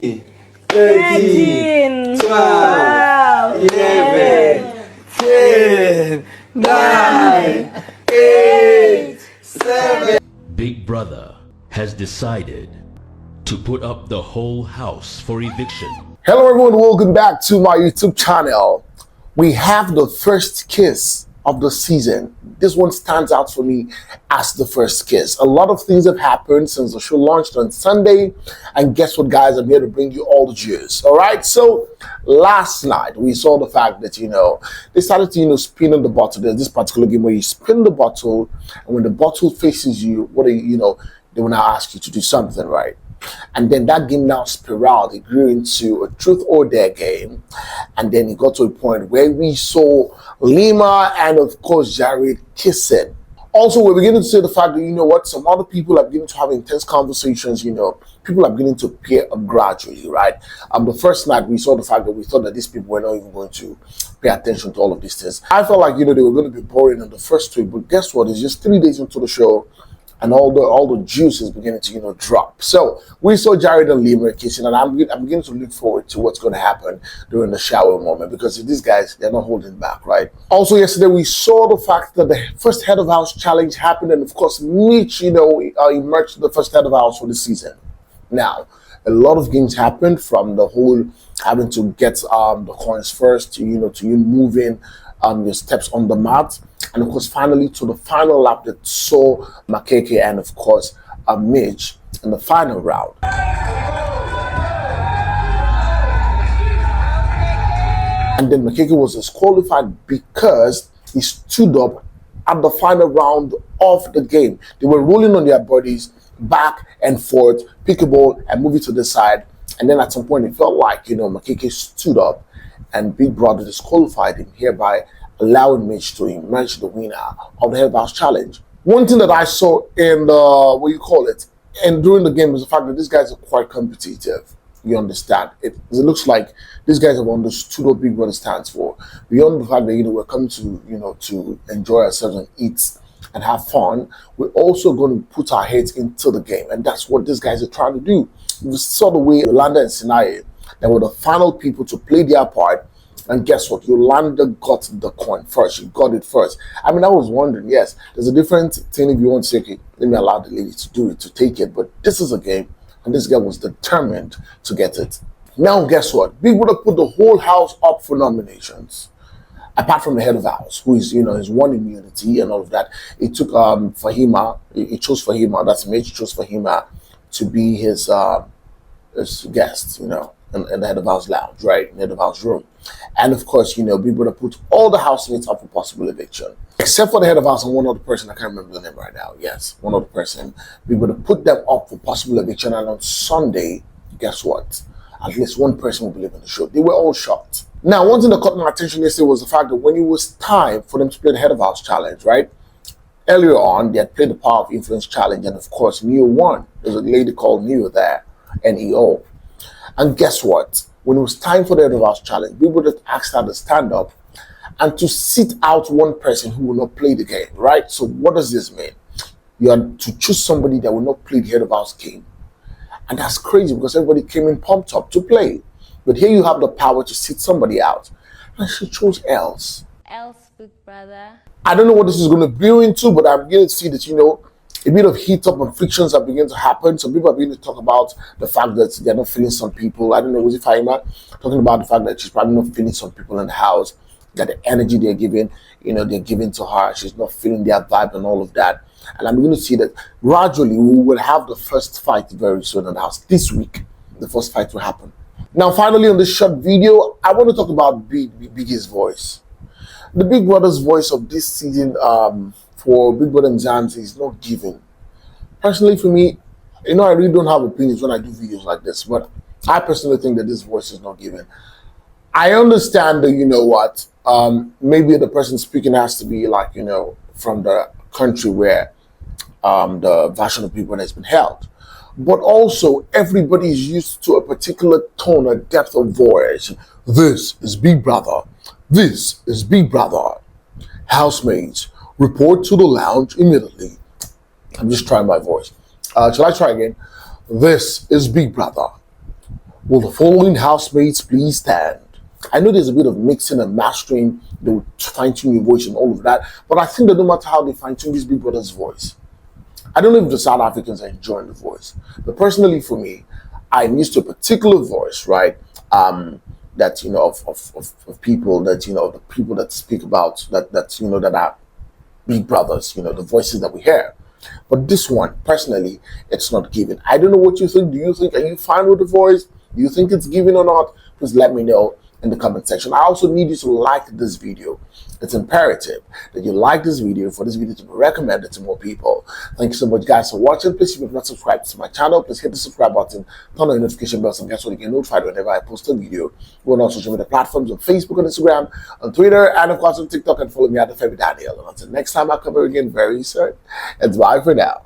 13, 12, 11, 10, 9, 8, 7. Big Brother has decided to put up the whole house for eviction. Hello everyone, welcome back to my YouTube channel. We have the first kiss of the season. This one stands out for me as the first kiss. A lot of things have happened since the show launched on Sunday, and guess what, guys? I'm here to bring you all the juice. All right, so last night we saw the fact that they started to spin on the bottle. There's this particular game where you spin the bottle, and when the bottle faces you, they will now ask you to do something, right? And then that game now spiraled. It grew into a truth or dare game. And then it got to a point where we saw Liema and, of course, Jareed kissing. Also, we're beginning to see the fact that, some other people are beginning to have intense conversations. People are beginning to pair up gradually, right? The first night we saw the fact that we thought that these people were not even going to pay attention to all of these things. I felt like, they were going to be boring in the first week. But guess what? It's just 3 days into the show, and all the juice is beginning to drop. So we saw Jareed and Liema kissing, and I'm beginning to look forward to what's going to happen during the shower moment, because these guys, they're not holding back, right? Also yesterday we saw the fact that the first head of house challenge happened, and of course Mitch emerged the first head of house for the season. Now a lot of games happened, from the whole having to get the coins first to you moving your steps on the mat, and of course finally to the final lap that saw Makhekhe and of course Mitch in the final round. And then Makhekhe was disqualified because he stood up at the final round of the game. They were rolling on their bodies back and forth, pick a ball and move it to the side, and then at some point it felt like Makhekhe stood up, and Big Brother disqualified him, hereby allowing Mitch to emerge the winner of the Head of House Challenge. One thing that I saw in during the game is the fact that these guys are quite competitive. You understand? It looks like these guys have understood what Big Brother stands for. Beyond the fact that we're coming to to enjoy ourselves and eat and have fun, we're also going to put our heads into the game, and that's what these guys are trying to do. We saw the way Yolanda and Sinaye, they were the final people to play their part. And guess what? Yolanda got the coin first. She got it first. I mean, I was wondering, yes, there's a different thing if you want to say, okay, let me allow the lady to do it, to take it. But this is a game, and this girl was determined to get it. Now, guess what? Big Brother put the whole house up for nominations. Apart from the head of house, who is, his one immunity and all of that. It took HmMa, he chose HmMa, that's Mitch, chose HmMa to be his guest, in the head of house lounge, right? In the head of house room. And of course, Big Brother put all the housemates up for possible eviction. Except for the head of house and one other person, I can't remember the name right now. Yes, one other person. Big Brother put them up for possible eviction, and on Sunday, guess what? At least one person will be leaving the show. They were all shocked. Now, one thing that caught my attention yesterday was the fact that when it was time for them to play the head of house challenge, right? Earlier on, they had played the Power of Influence challenge, and of course, Neo won. There's a lady called Neo there, Neo. And guess what? When it was time for the head of house challenge, people just asked her to stand up and to sit out one person who will not play the game, right? So what does this mean? You are to choose somebody that will not play the head of house game. And that's crazy, because everybody came in pumped up to play. But here you have the power to sit somebody out. And she chose else. Big Brother. I don't know what this is going to build into, but I'm beginning to see that, a bit of heat up and frictions are beginning to happen. Some people are beginning to talk about the fact that they're not feeling some people. I don't know, was it HmMa talking about the fact that she's probably not feeling some people in the house, that the energy they're giving, they're giving to her, she's not feeling their vibe and all of that. And I'm beginning to see that gradually we will have the first fight very soon in the house. This week, the first fight will happen. Now, finally, on this short video, I want to talk about Biggie's voice. The Big Brother's voice of this season for Bbmzansi is not given. Personally, for me, I really don't have opinions when I do videos like this, but I personally think that this voice is not given. I understand that, maybe the person speaking has to be like, from the country where the version of Big Brother has been held. But also, everybody is used to a particular tone or depth of voice. This is Big Brother. This is Big Brother. Housemates, report to the lounge immediately. I'm just trying my voice. Shall I try again? This is Big Brother. Will the following housemates please stand? I know there's a bit of mixing and mastering, they will fine-tune your voice and all of that, but I think that no matter how they fine-tune this Big Brother's voice, I don't know if the South Africans are enjoying the voice, but personally for me, I'm used to a particular voice, right? That, you know, of people that, you know, the people that speak about, that you know, that are Big Brothers, you know, the voices that we hear. But this one, personally, it's not given. I don't know what you think. Do you think, are you fine with the voice? Do you think it's given or not? Please let me know in the comment section. I also need you to like this video. It's imperative that you like this video for this video to be recommended to more people. Thank you so much, guys, for watching. Please, if you have not subscribed to my channel, please hit the subscribe button, turn on the notification bell, and guess what, you get notified whenever I post a video. We're on all social media platforms on Facebook, on Instagram, on Twitter, and of course on TikTok, and follow me at Olufemi Daniel. And until next time, I'll come here again very soon. It's bye for now.